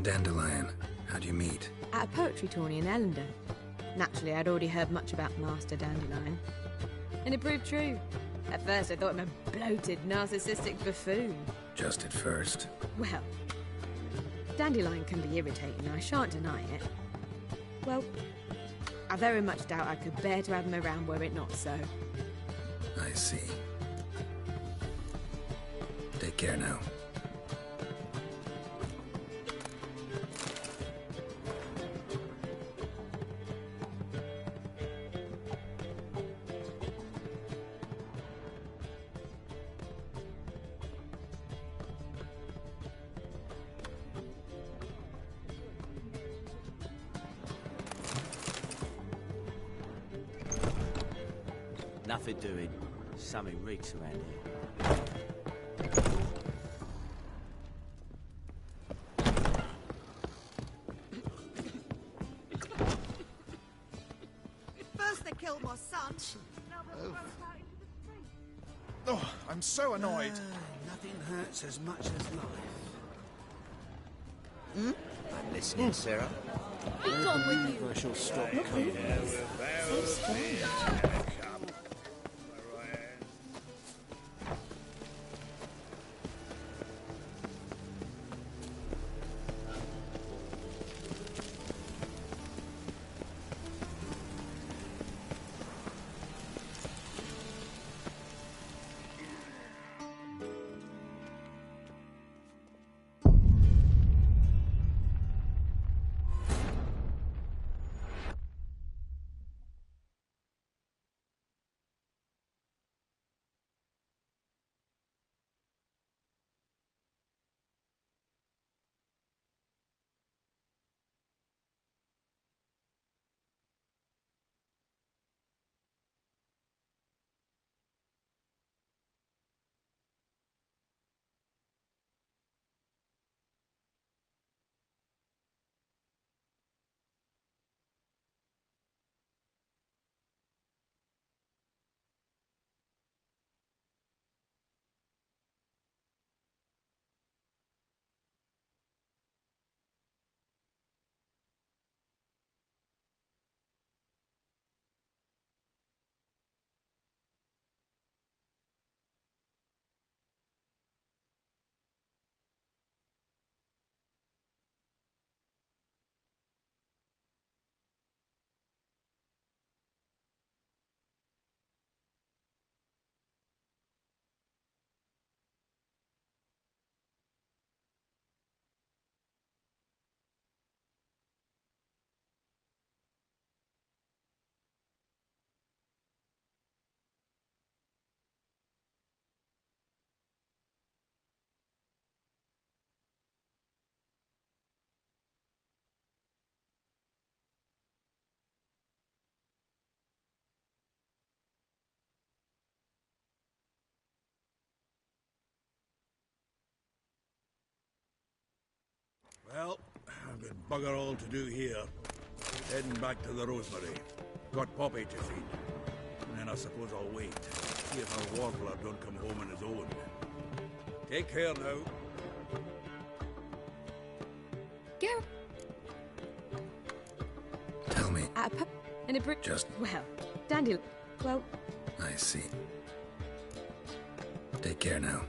Dandelion, how'd you meet? At a poetry tourney in Ellendon. Naturally, I'd already heard much about Master Dandelion. And it proved true. At first, I thought him a bloated, narcissistic buffoon. Just at first. Well, Dandelion can be irritating, I shan't deny it. Well, I very much doubt I could bear to have him around were it not so. I see. Take care now. Nothing doing. Something reeks around here. First they killed my son, now they're thrown out into the street. Oh, I'm so annoyed. Nothing hurts as much as life. I'm listening, Sarah. Be gone with you. I shall stop coming. So strange. Well, I've got bugger all to do here. Heading back to the Rosemary. Got Poppy to feed. And then I suppose I'll wait. See if our warbler don't come home on his own. Take care now. Go. Tell me. At a and it Just... Well, Dandelion. Well... I see. Take care now.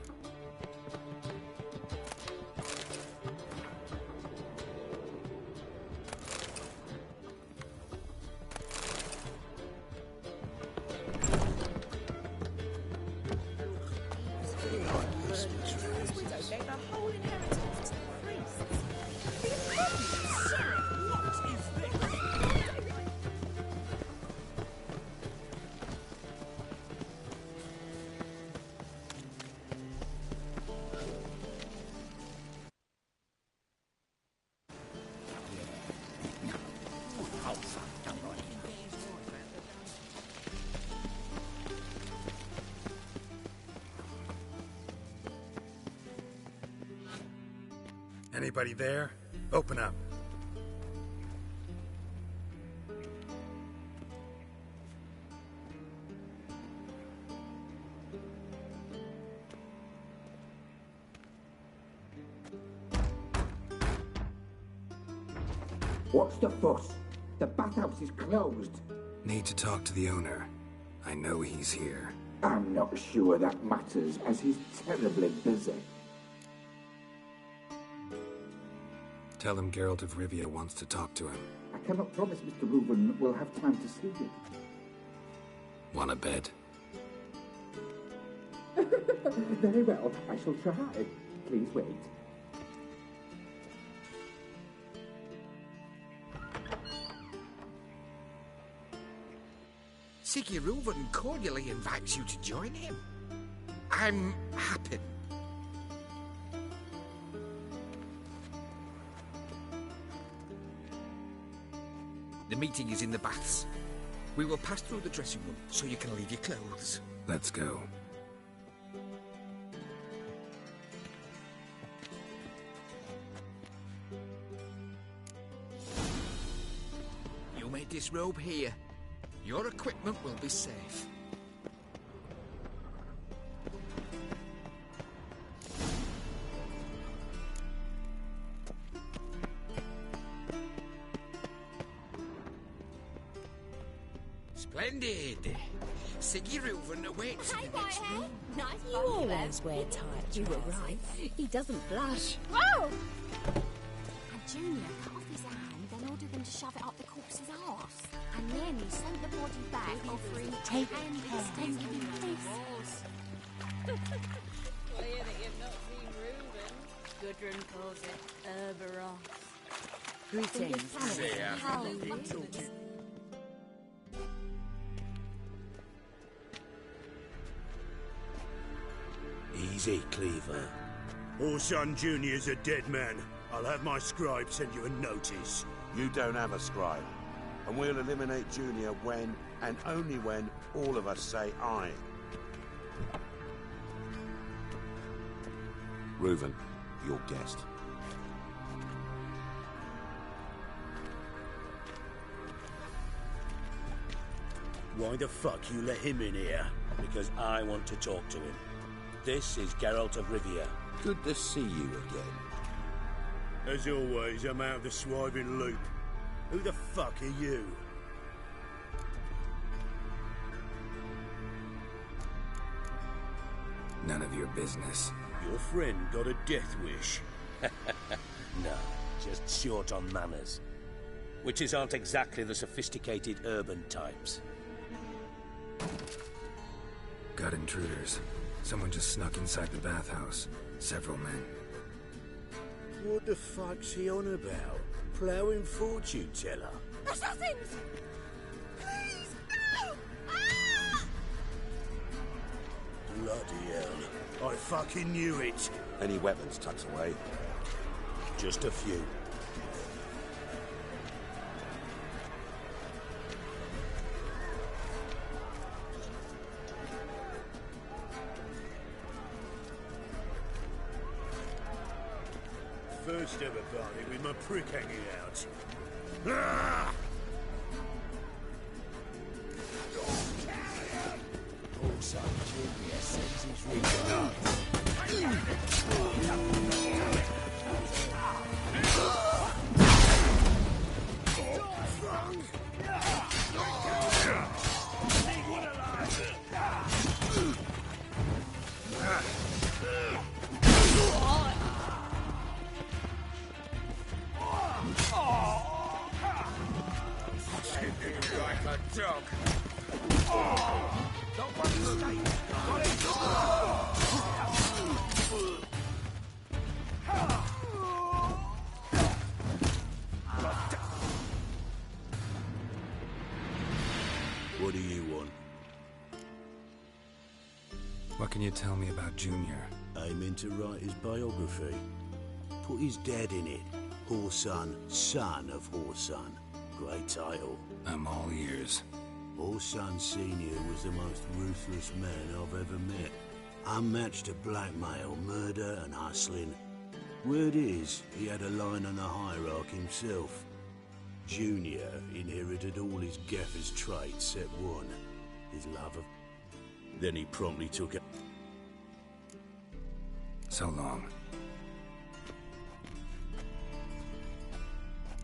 Anybody there? Open up. What's the fuss? The bathhouse is closed. Need to talk to the owner. I know he's here. I'm not sure that matters, as he's terribly busy. Tell him Geralt of Rivia wants to talk to him. I cannot promise Mr. Reuben will have time to see you. Want a bed? Very well, I shall try. Please wait. Siggy Reuben cordially invites you to join him. I'm happy. The meeting is in the baths. We will pass through the dressing room so you can leave your clothes. Let's go. You may disrobe here. Your equipment will be safe. Splendid. Siggy Reuben awaits in the next room. Nice. You always wear tight. You were right. He doesn't blush. Whoa! And Junior cut off his hand, then ordered them to shove it up the corpse's arse. And then he sent the body back, offering Take and care. extended in peace. Clear that you've not seen Reuben. Gudrun calls it Herberos. Greetings. How Easy, Cleaver. Orson Jr.'s a dead man. I'll have my scribe send you a notice. You don't have a scribe. And we'll eliminate Junior when, and only when, all of us say aye. Reuven, your guest. Why the fuck you let him in here? Because I want to talk to him. This is Geralt of Rivia. Good to see you again. As always, I'm out of the swiving loop. Who the fuck are you? None of your business. Your friend got a death wish. No, just short on manners. Witches aren't exactly the sophisticated urban types. Got intruders. Someone just snuck inside the bathhouse. Several men. What the fuck's he on about? Ploughing fortune teller? Assassins! Please! No! Ah! Bloody hell. I fucking knew it. Any weapons tucked away? Just a few. First ever party with my prick hanging out. Ah! Also, Junior sends his regards. Dog. Don't want to stay. Got it. What do you want? What can you tell me about Junior? Aiming to write his biography. Put his dad in it. Horson, son of Horson. Great title. I'm all ears. Horson Sr. was the most ruthless man I've ever met. Unmatched at blackmail, murder and hustling. Word is, he had a line on the hierarchy himself. Junior inherited all his gaffer's traits except one. His love of... Then he promptly took it. So long.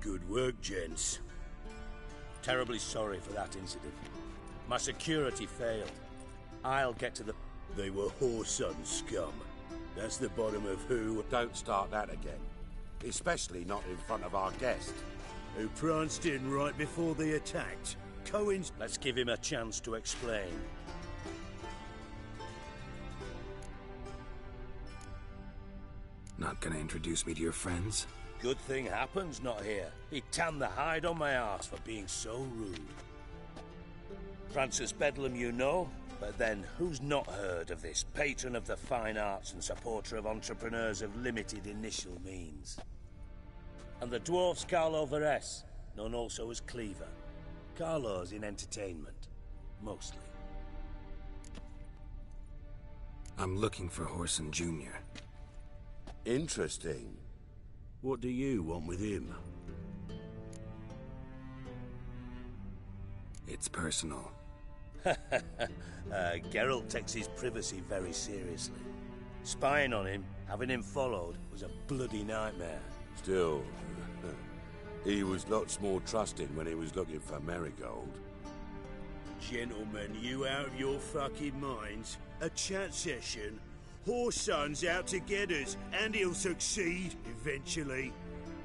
Good work, gents. Terribly sorry for that incident. My security failed. I'll get to the... They were whoreson scum. That's the bottom of who... Don't start that again. Especially not in front of our guest. Who pranced in right before they attacked. Cohen's... Let's give him a chance to explain. Not gonna introduce me to your friends? Good thing Happen's not here. He tanned the hide on my arse for being so rude. Francis Bedlam you know, but then who's not heard of this patron of the fine arts and supporter of entrepreneurs of limited initial means? And the dwarf's Carlo Veres, known also as Cleaver. Carlo's in entertainment, mostly. I'm looking for Horson Jr. Interesting. What do you want with him? It's personal. Geralt takes his privacy very seriously. Spying on him, having him followed, was a bloody nightmare. Still, he was lots more trusting when he was looking for Marigold. Gentlemen, you out of your fucking minds? A chat session? Whoreson's out to get us, and he'll succeed, eventually.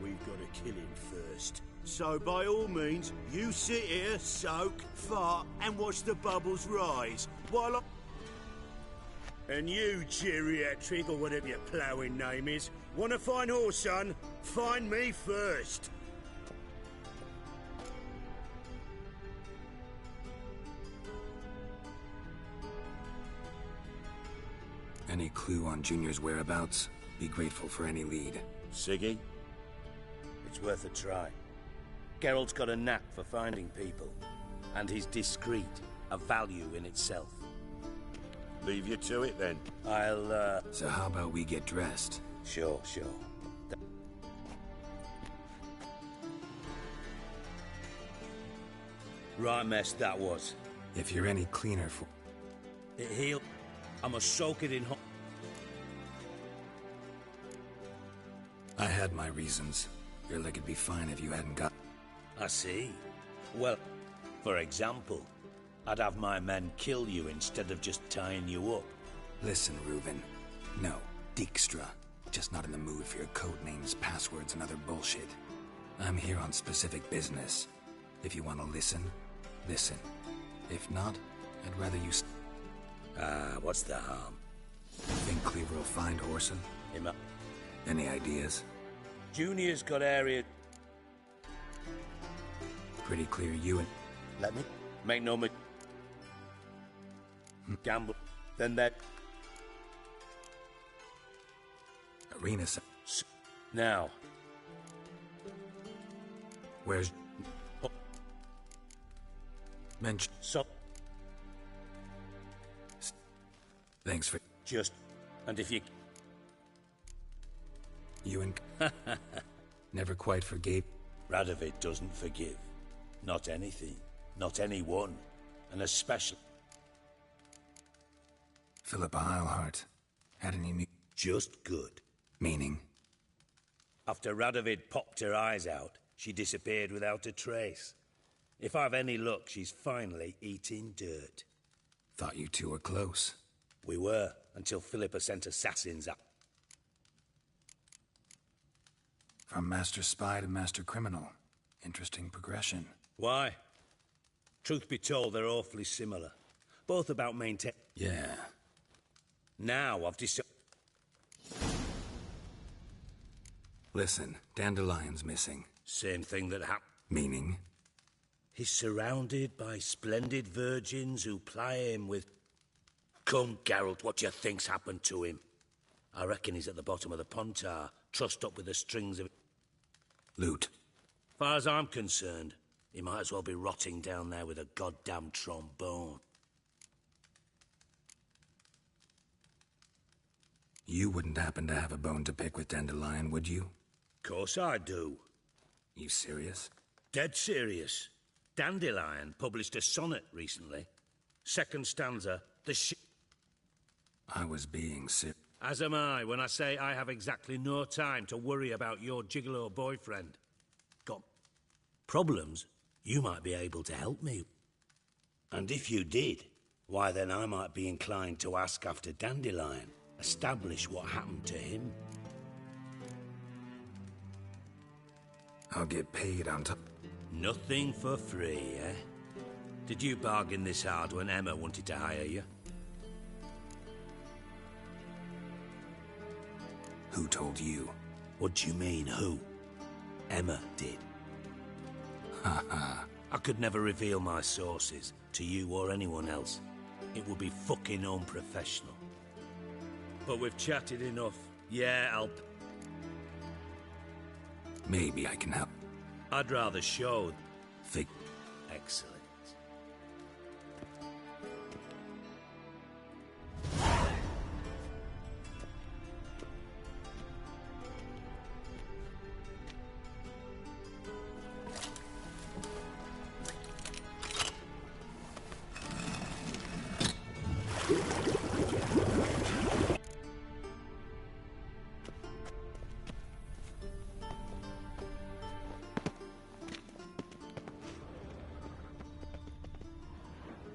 We've got to kill him first. So by all means, you sit here, soak, fart, and watch the bubbles rise, while I... And you, geriatric, or whatever your ploughing name is, want to find Whoreson? Find me first. Any clue on Junior's whereabouts? Be grateful for any lead. Siggy? It's worth a try. Geralt's got a knack for finding people. And he's discreet, a value in itself. Leave you to it, then. So how about we get dressed? Sure. Right mess that was. If you're any cleaner for... It healed. I must soak it in hot... I had my reasons. Your leg would be fine if you hadn't got... I see. Well, for example, I'd have my men kill you instead of just tying you up. Listen, Reuven. No, Dijkstra. Just not in the mood for your code names, passwords, and other bullshit. I'm here on specific business. If you want to listen, listen. If not, I'd rather you... What's the harm? Think Cleaver will find Horson? Any ideas? Junior's got area... Pretty clear you and... Let me... Make no mistake. Gamble. Then that... Arena... Now. Where's... Mention... So... Thanks for... Just... And if you... You and... Never quite forgave... Radovid doesn't forgive. Not anything. Not anyone. And especially... Philippa Eilhart. Had any new... Just good. Meaning? After Radovid popped her eyes out, she disappeared without a trace. If I've any luck, she's finally eating dirt. Thought you two were close. We were, until Philippa sent assassins up. From Master Spy to Master Criminal. Interesting progression. Why? Truth be told, they're awfully similar. Both about maintain... Yeah. Now I've decided... Listen, Dandelion's missing. Same thing that happened. Meaning? He's surrounded by splendid virgins who ply him with... Come, Geralt, what do you think's happened to him? I reckon he's at the bottom of the Pontar, trussed up with the strings of... Loot. Far as I'm concerned, he might as well be rotting down there with a goddamn trombone. You wouldn't happen to have a bone to pick with Dandelion, would you? Course I do. You serious? Dead serious. Dandelion published a sonnet recently. Second stanza, I was being serious. As am I when I say I have exactly no time to worry about your gigolo boyfriend. Got Problems? You might be able to help me. And if you did, why then I might be inclined to ask after Dandelion, establish what happened to him. I'll get paid on top. Nothing for free, eh? Did you bargain this hard when Emma wanted to hire you? Who told you? What do you mean, who? Emma did. Haha. I could never reveal my sources to you or anyone else. It would be fucking unprofessional. But we've chatted enough. Yeah, I'll... Maybe I can help. I'd rather show... Fig... Excellent.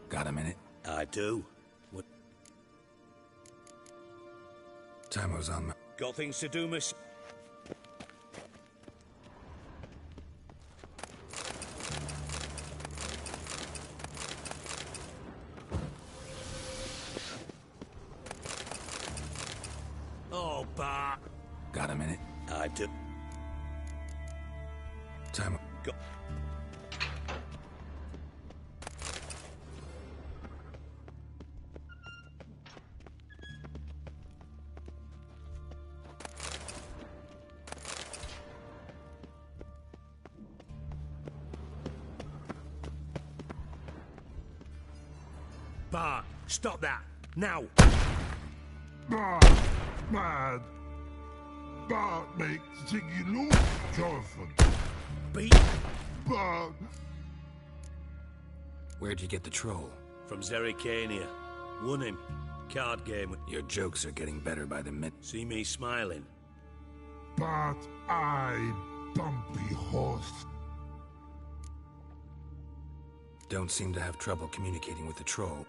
Got a minute? I do. What? Timer's on my... Got things to do, miss? Oh, Bart. Got a minute? I do. Timer... Go. Bart, stop that! Now! Mad! Bart make Ziggy Lou Jonathan. Beat! Bart! Where'd you get the troll? From Zerrikania. Won him. Card game. Your jokes are getting better by the minute. See me smiling? Bart, I bumpy horse. Don't seem to have trouble communicating with the troll.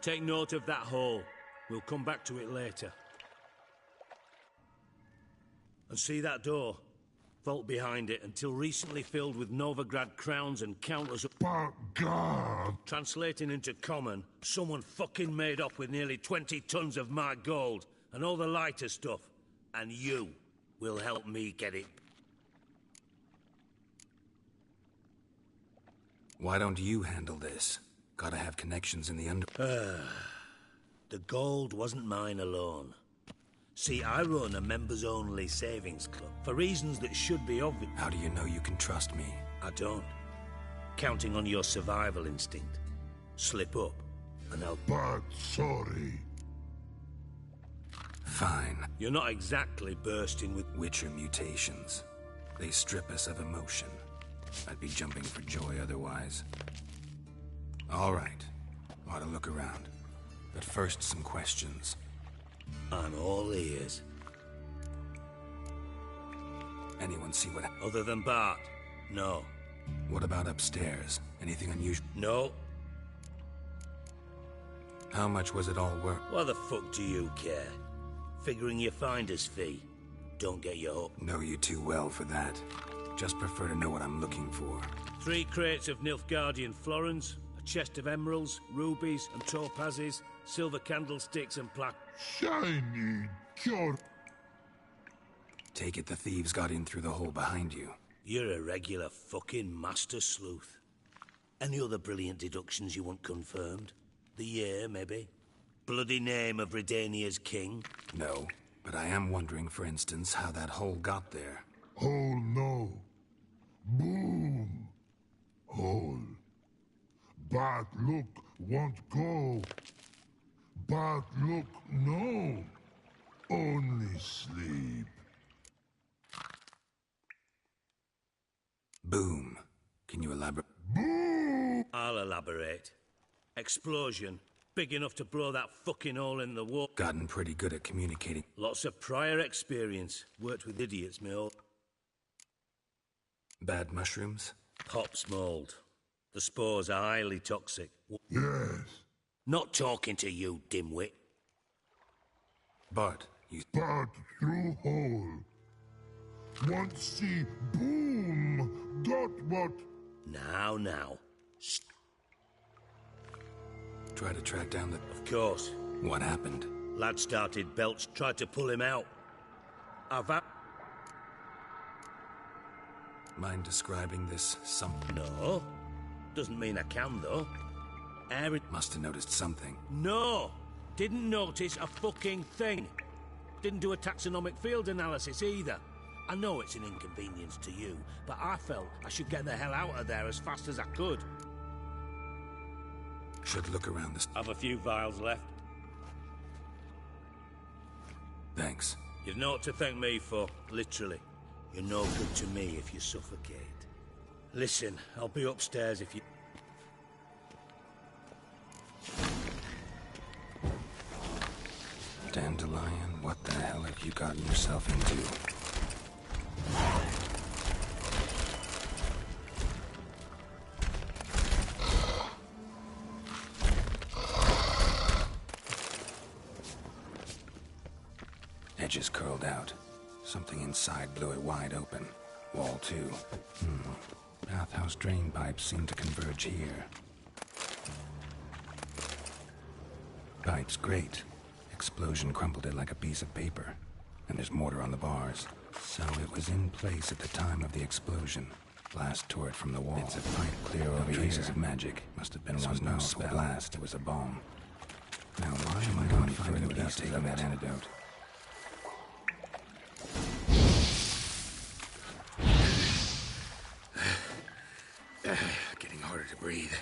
Take note of that hole. We'll come back to it later. And see that door? Vault behind it, until recently filled with Novigrad crowns and countless... But God! Translating into common, someone fucking made off with nearly 20 tons of my gold, and all the lighter stuff. And you will help me get it. Why don't you handle this? Gotta have connections in the under... The gold wasn't mine alone. See, I run a members-only savings club, for reasons that should be obvious. How do you know you can trust me? I don't. Counting on your survival instinct. Slip up, and I'll... But sorry. Fine. You're not exactly bursting with... Witcher mutations. They strip us of emotion. I'd be jumping for joy otherwise. All right. Ought to look around. But first, some questions. I'm all ears. Anyone see what... Other than Bart? No. What about upstairs? Anything unusual? No. How much was it all worth? Why the fuck do you care? Figuring your finder's fee. Don't get your hook. Know you too well for that. Just prefer to know what I'm looking for. 3 crates of Nilfgaardian florins, a chest of emeralds, rubies and topazes, silver candlesticks and plaque. Shiny cure. Take it the thieves got in through the hole behind you. You're a regular fucking master sleuth. Any other brilliant deductions you want confirmed? The year, maybe? Bloody name of Redania's king? No, but I am wondering, for instance, how that hole got there. Hole no. Boom. Hole. But look, won't go. But look, no. Only sleep. Boom. Can you elaborate? Boom! I'll elaborate. Explosion. Big enough to blow that fucking hole in the wall. Gotten pretty good at communicating. Lots of prior experience. Worked with idiots, me old. Bad mushrooms? Pop's mould. The spores are highly toxic. Yes. Not talking to you, dimwit. Bart, you... But through hole. Want see boom. Got what? Now. Try to track down the... Of course. What happened? Lad started belch, tried to pull him out. Mind describing this something? No. Doesn't mean I can, though. Aaron... Must have noticed something. No! Didn't notice a fucking thing. Didn't do a taxonomic field analysis either. I know it's an inconvenience to you, but I felt I should get the hell out of there as fast as I could. Should look around this... Have a few vials left. Thanks. You've naught to thank me for, literally. You're no good to me if you suffocate. Listen, I'll be upstairs if you... Dandelion, what the hell have you gotten yourself into? Edges curled out. Something inside blew it wide open. Wall too. Bathhouse drain pipes seem to converge here. Pipes great. Explosion crumpled it like a piece of paper. And there's mortar on the bars. So it was in place at the time of the explosion. Blast tore it from the wall. Bits of pipe clear over traces of magic. Must have been one powerful blast. It was a bomb. Now why am I going further without taking that antidote? Getting harder to breathe.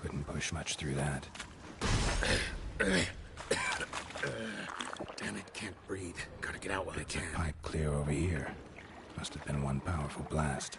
Couldn't push much through that. Damn it, can't breathe. Gotta get out while I can. Pipe clear over here. Must have been one powerful blast.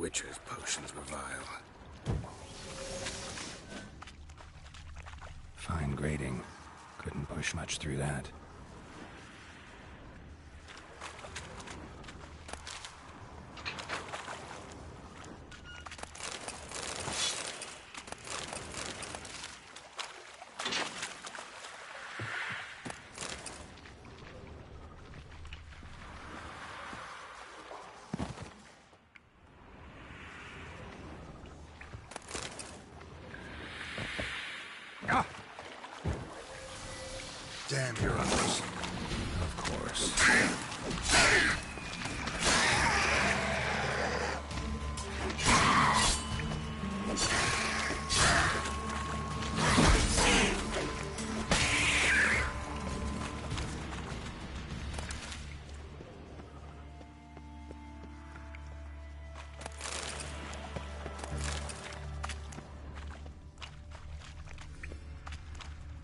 Witcher's potions were vile. Fine grading. Couldn't push much through that. Damn heroes. Of course.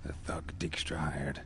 The thug Dijkstra hired.